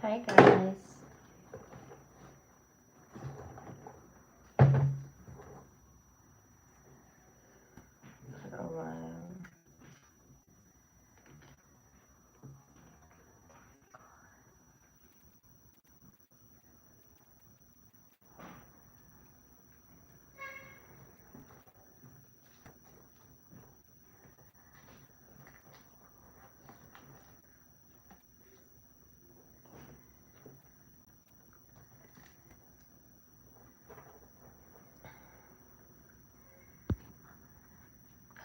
Hi guys. For a while.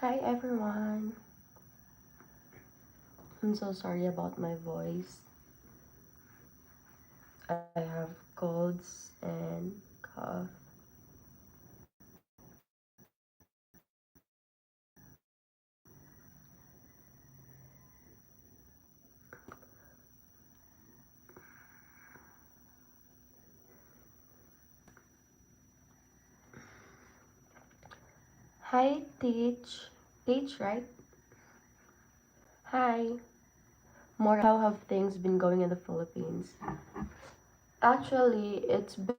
Hi everyone. I'm so sorry about my voice. I have colds and cough. Hi Teach. Teach, right? Hi. More, how have things been going in the Philippines? Actually, it's been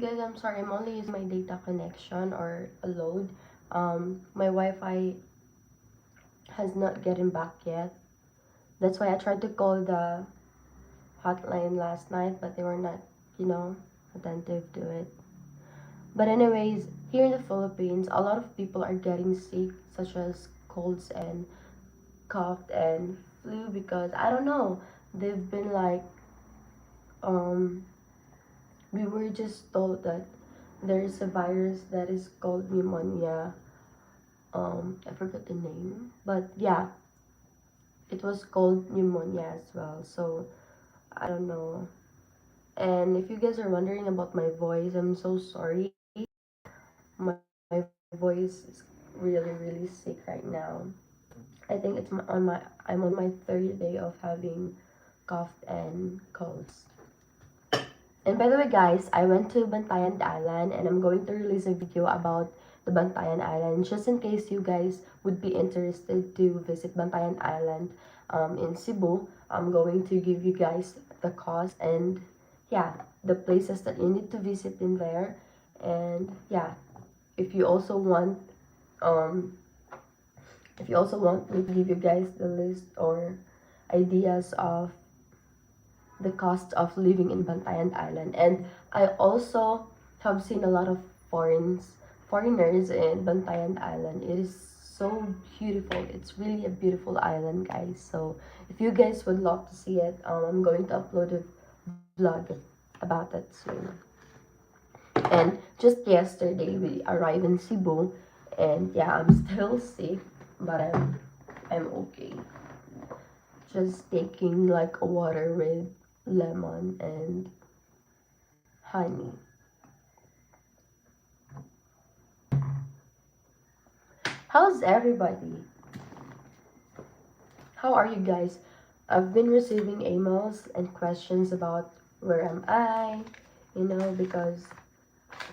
Guys, I'm sorry, I'm only using my data connection or a load. My Wi-Fi has not getting back yet. That's why I tried to call the hotline last night, but they were not, attentive to it. But anyways, here in the Philippines, a lot of people are getting sick, such as colds and cough and flu, because I don't know, they've been like, um, we were just told that there is a virus that is called pneumonia. I forgot the name, but yeah, it was called pneumonia as well. So I don't know. And if you guys are wondering about my voice, I'm so sorry. My voice is really sick right now. I think I'm on my third day of having cough and colds. And by the way, guys, I went to Bantayan Island and I'm going to release a video about the Bantayan Island just in case you guys would be interested to visit Bantayan Island in Cebu. I'm going to give you guys the cost and yeah, the places that you need to visit in there. And yeah, if you also want um if you also want me to give you guys the list or ideas of the cost of living in Bantayan Island. And I also have seen a lot of foreigners in Bantayan Island. It is so beautiful. It's really a beautiful island, guys. So if you guys would love to see it, I'm going to upload a vlog about it soon. And just yesterday we arrived in Cebu, and yeah, I'm still sick, but I'm okay. Just taking like a water with lemon and honey. How's everybody? How are you guys? I've been receiving emails and questions about where am I, because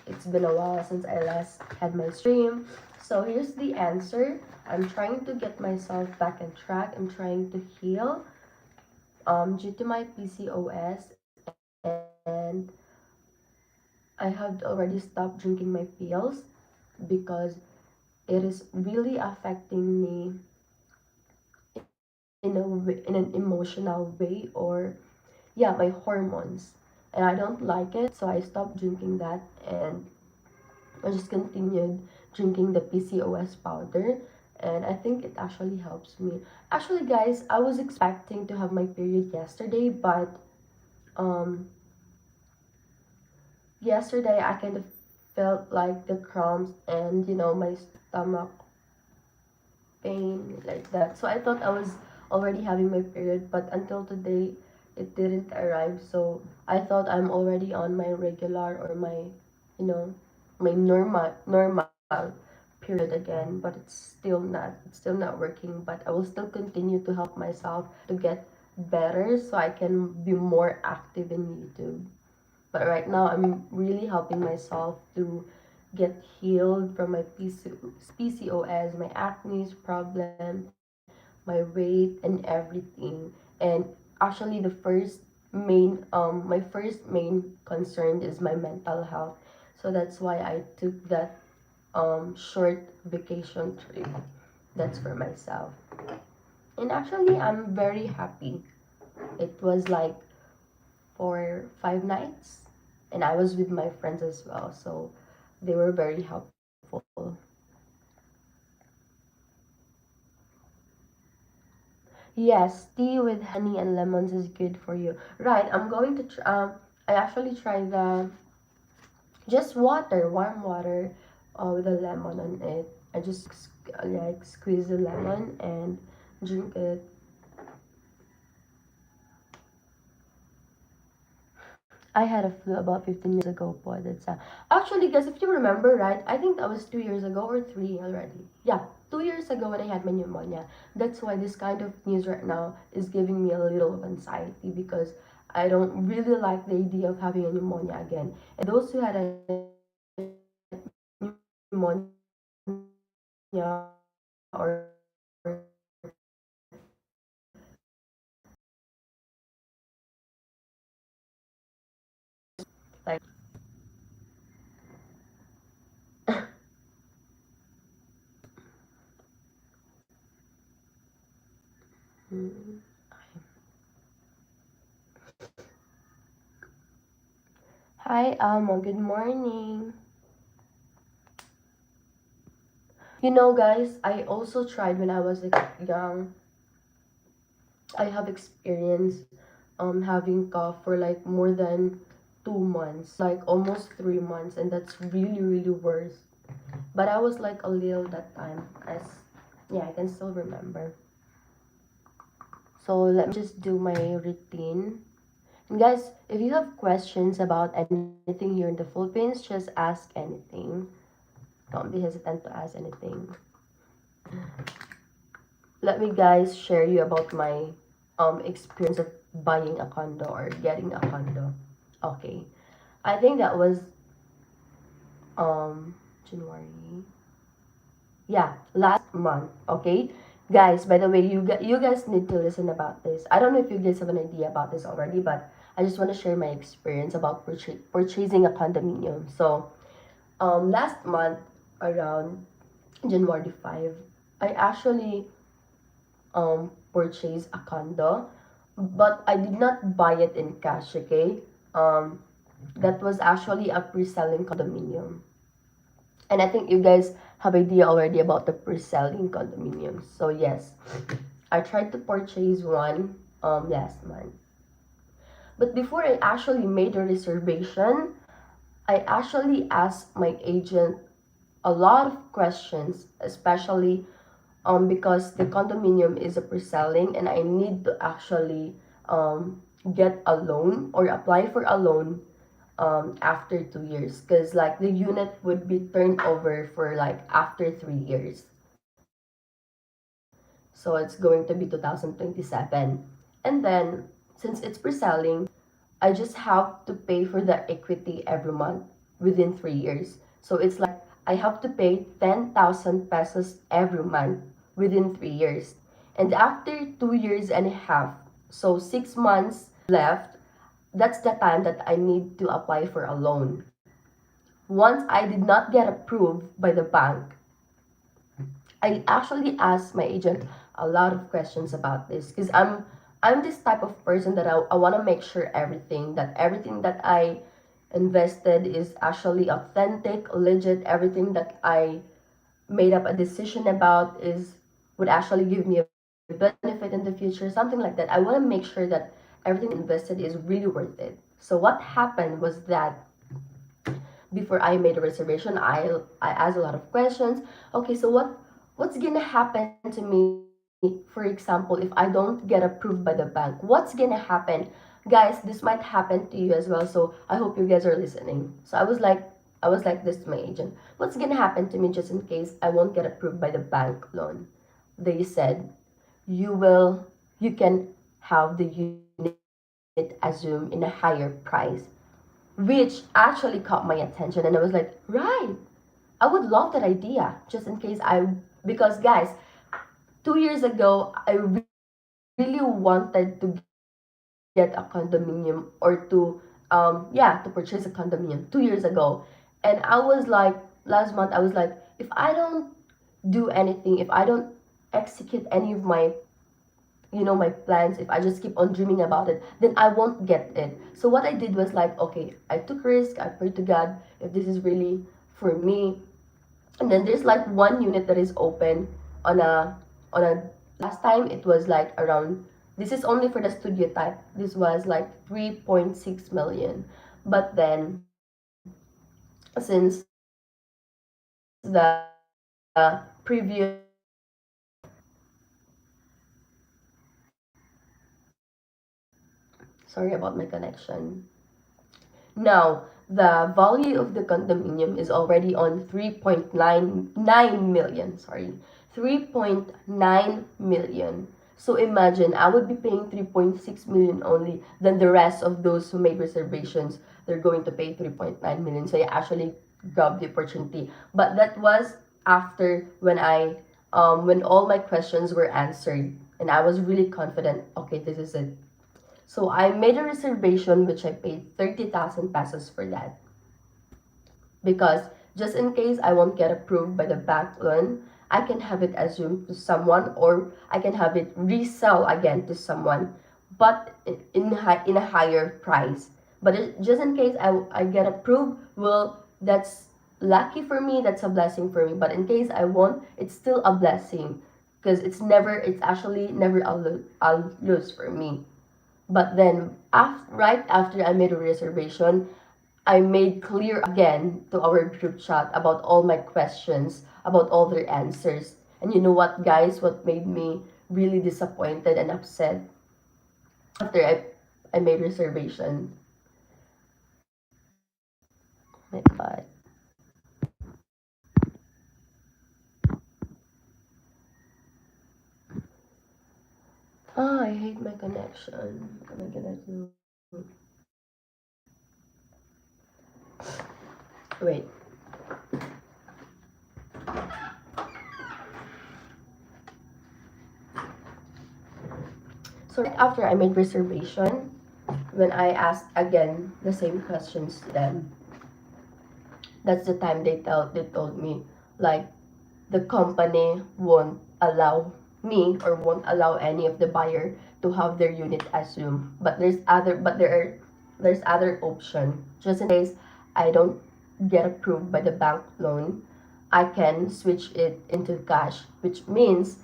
it's been a while since I last had my stream. So here's the answer. I'm trying to get myself back on track. I'm trying to heal due to my PCOS, and I have already stopped drinking my pills because it is really affecting me in an emotional way, or yeah, my hormones, and I don't like it, so I stopped drinking that, and I just continued drinking the PCOS powder, and I think it actually helps me. Actually, guys, I was expecting to have my period yesterday, but um yesterday I kind of felt like the cramps and my stomach pain like that. So I thought I was already having my period, but until today it didn't arrive. So I thought I'm already on my regular or my, you know, my normal period again, but it's still not working. But I will still continue to help myself to get better so I can be more active in YouTube. But right now, I'm really helping myself to get healed from my PCOS, my acne problem, my weight, and everything. And actually, my first main concern is my mental health. So that's why I took that short vacation trip. That's for myself. And actually, I'm very happy. It was like for 5 nights, and I was with my friends as well, so they were very helpful. Yes, tea with honey and lemons is good for you. Right, I'm going to I actually tried the just water, warm water, with a lemon on it. I just like squeeze the lemon and drink it. I had a flu about 15 years ago po. That's actually, guys, if you remember, right? I think that was 2 years ago or three already. Yeah, 2 years ago when I had my pneumonia. That's why this kind of news right now is giving me a little of anxiety because I don't really like the idea of having a pneumonia again. And those who had a pneumonia or like mm, hi Alma, good morning. You know, guys, I also tried when I was like, young. I have experience having cough for like more than 2 months, like almost 3 months, and that's really really worse. But I was like a little that time, as yeah, I can still remember. So let me just do my routine. And guys, if you have questions about anything here in the Philippines, just ask anything. Don't be hesitant to ask anything. Let me guys share you about my experience of buying a condo or getting a condo. Okay. I think that was January. Yeah, last month, okay? Guys, by the way, you guys need to listen about this. I don't know if you guys have an idea about this already, but I just want to share my experience about purchasing a condominium. So, last month around January 5, I actually purchase a condo, but I did not buy it in cash, okay? Um, that was actually a pre-selling condominium. And I think you guys have idea already about the pre-selling condominiums. So yes, I tried to purchase one last month. But before I actually made a reservation, I actually asked my agent a lot of questions, especially because the condominium is a pre-selling and I need to actually get a loan or apply for a loan after 2 years because like the unit would be turned over for like after 3 years. So it's going to be 2027. And then since it's pre-selling, I just have to pay for the equity every month within 3 years. So it's like I have to pay 10,000 pesos every month within 3 years. And after 2 years and a half, so 6 months left, that's the time that I need to apply for a loan. Once I did not get approved by the bank, I actually asked my agent a lot of questions about this because I'm this type of person that I want to make sure everything that I invested is actually authentic, legit. Everything that I made up a decision about is would actually give me a benefit in the future, something like that. I want to make sure that everything invested is really worth it. So what happened was that before I made a reservation, I asked a lot of questions. Okay, so what's gonna happen to me for example, if I don't get approved by the bank, what's gonna happen? Guys, this might happen to you as well, so I hope you guys are listening. So I was like this to my agent. What's gonna happen to me just in case I won't get approved by the bank loan? They said, you can have the unit assumed in a higher price, which actually caught my attention, and I was like, right, I would love that idea just in case because guys, 2 years ago, I really wanted to get a condominium or to purchase a condominium 2 years ago. And I was like, last month, I was like, if I don't do anything, if I don't execute any of my plans, if I just keep on dreaming about it, then I won't get it. So what I did was like, okay, I took risk, I prayed to God if this is really for me. And then there's like one unit that is open on a last time it was like around, this is only for the studio type, this was like 3.6 million. But then since the previous, sorry about my connection. Now, the value of the condominium is already on 3.99 million, sorry, 3.9 million. So imagine, I would be paying 3.6 million only, then the rest of those who made reservations, they're going to pay 3.9 million. So I actually grabbed the opportunity. But that was after when all my questions were answered, and I was really confident, okay, this is it. So I made a reservation which I paid 30,000 pesos for that. Because just in case I won't get approved by the bank loan, I can have it assumed to someone, or I can have it resell again to someone, but in a higher price. But just in case I get approved, well, that's lucky for me, that's a blessing for me. But in case I won't, it's still a blessing, because it's actually never a lose for me. But then, right after I made a reservation, I made clear again to our group chat about all my questions, about all their answers. And you know what, guys? What made me really disappointed and upset after I made reservation? My God. Oh, I hate my connection. What am I gonna do? Wait. So right after I made reservation, when I asked again the same questions to them, that's the time they told me like the company won't allow me or won't allow any of the buyer to have their unit assumed. There's other option. Just in case I don't get approved by the bank loan, I can switch it into cash, which means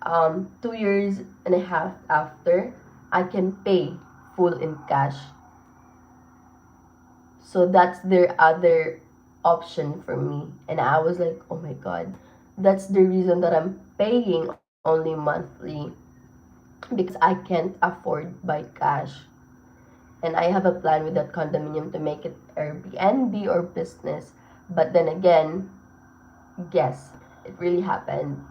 2 years and a half after, I can pay full in cash. So that's their other option for me. And I was like, oh my God, that's the reason that I'm paying only monthly, because I can't afford by cash. And I have a plan with that condominium to make it Airbnb or business. But then again, guess, it really happened.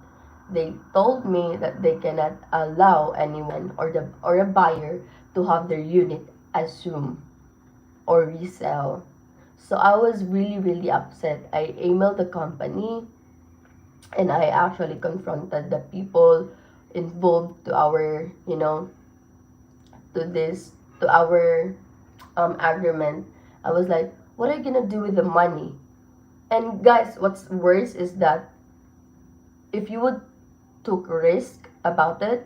They told me that they cannot allow anyone or a buyer to have their unit assumed or resell. So I was really, really upset. I emailed the company, and I actually confronted the people involved to to this, to our agreement. I was like, what are you gonna do with the money? And guys, what's worse is that if you would took risk about it,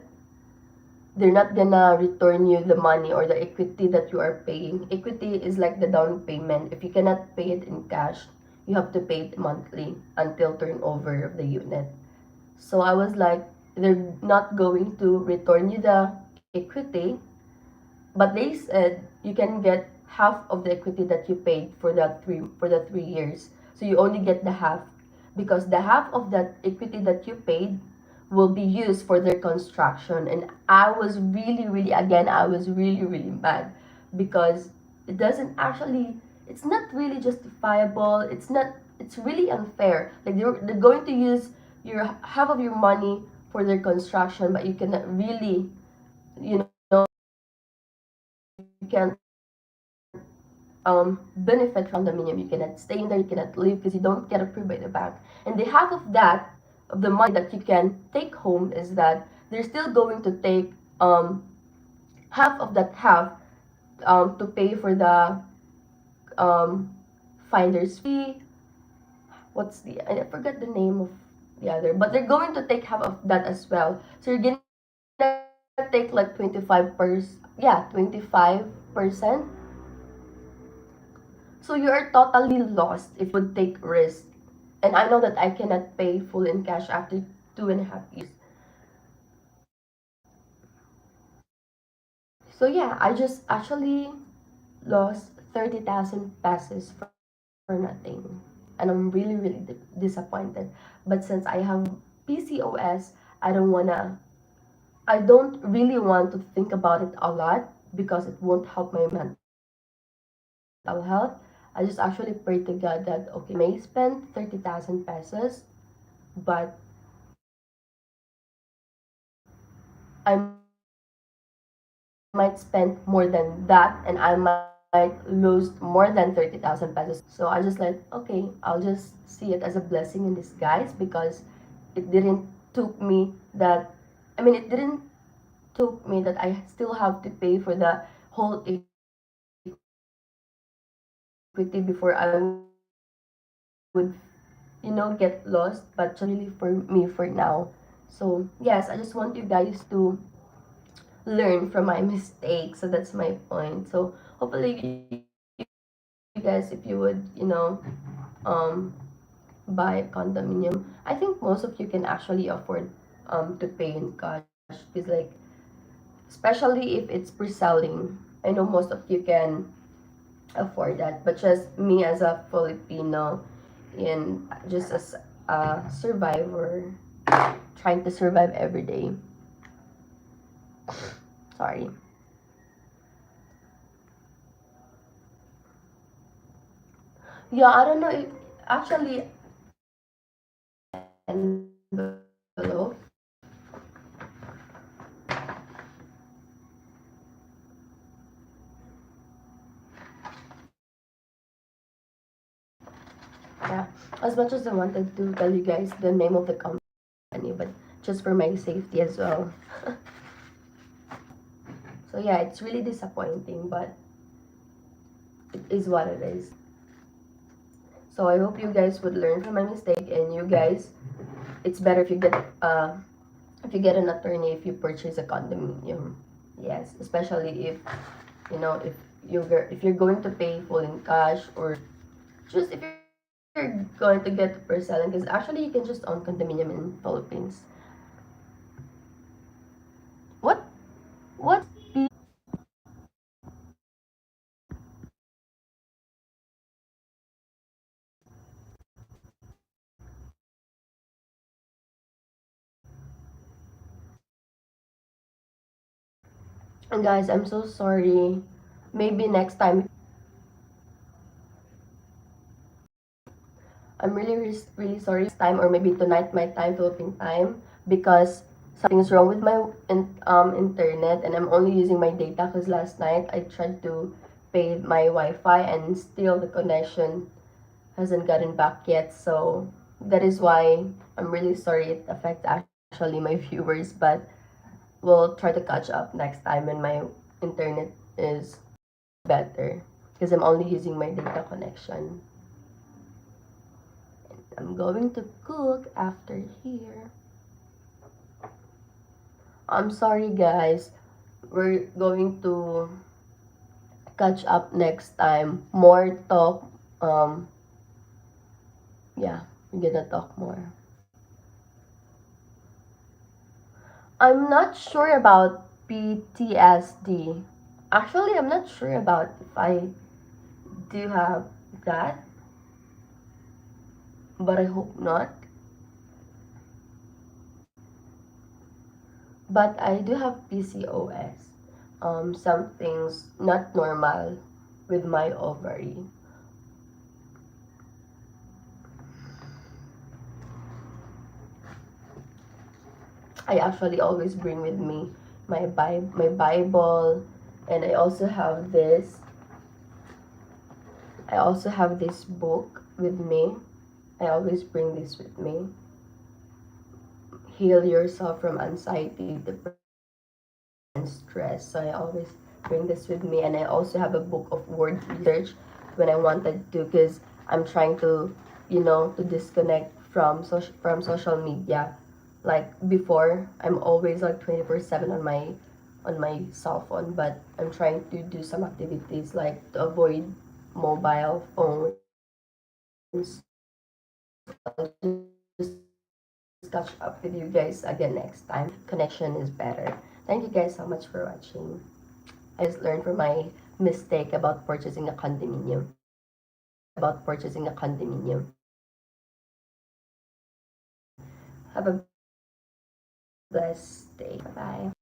they're not gonna return you the money or the equity that you are paying. Equity is like the down payment. If you cannot pay it in cash, you have to pay it monthly until turnover of the unit. So I was like, they're not going to return you the equity, but they said you can get half of the equity that you paid for the 3 years. So you only get the half, because the half of that equity that you paid will be used for their construction. And I was really, really, again, I was really, really mad because it doesn't actually, it's not really justifiable. It's not, it's really unfair. Like they're going to use your half of your money for their construction, but you cannot really, you know, you can benefit from the condominium. You cannot stay in there, you cannot leave because you don't get approved by the bank. And the half of that, of the money that you can take home, is that they're still going to take half of that half to pay for the um, finder's fee. What's the, I forgot the name of the other, but they're going to take half of that as well. So you're gonna take like 25%. So you are totally lost if you would take risk. And I know that I cannot pay full in cash after 2.5 years. So yeah, I just actually lost 30,000 pesos for nothing. And I'm really, really disappointed. But since I have PCOS, I don't really want to think about it a lot because it won't help my mental health. I just actually pray to God that, okay, may spend 30,000 pesos, but I might spend more than that and I might lose more than 30,000 pesos. So I just like, okay, I'll just see it as a blessing in disguise because it didn't took me that, it didn't took me that I still have to pay for the whole equity before I would, get lost, but just really for me for now. So yes, I just want you guys to learn from my mistakes. So that's my point. So hopefully you guys, if you would, um, buy a condominium, I think most of you can actually afford to pay in cash because like especially if it's pre-selling. I know most of you can afford that, but just me as a Filipino and just as a survivor trying to survive every day. Sorry. Yeah, I don't know if actually envelope. Yeah, as much as I wanted to tell you guys the name of the company, but just for my safety as well. So yeah, it's really disappointing, but it is what it is. So I hope you guys would learn from my mistake, and you guys, it's better if you get an attorney if you purchase a condominium. Yes, especially if if you're going to pay full in cash, or just if you're going to get per selling, because actually you can just own condominium in Philippines. What? What? And guys, I'm so sorry. Maybe next time. I'm really, really, really sorry next time, or maybe tonight my time, Philippine time, because something's wrong with my internet, and I'm only using my data because last night I tried to pay my Wi-Fi and still the connection hasn't gotten back yet. So that is why I'm really sorry it affects actually my viewers, but we'll try to catch up next time when my internet is better because I'm only using my data connection. I'm going to cook after here. I'm sorry guys. We're going to catch up next time. More talk. Um yeah, we're gonna talk more. I'm not sure about PTSD. Actually, I'm not sure about if I do have that, but I hope not. But I do have PCOS. Something's not normal with my ovary. I actually always bring with me my Bible, and I also have this book with me. I always bring this with me. Heal yourself from anxiety, depression, and stress. So I always bring this with me, and I also have a book of word research when I wanted to, because I'm trying to, to disconnect from social media. Like before, I'm always like 24/7 on my cell phone, but I'm trying to do some activities like to avoid mobile phones. So I'll just catch up with you guys again next time. Connection is better. Thank you guys so much for watching. I just learned from my mistake about purchasing a condominium. Have a blessed day. Bye bye.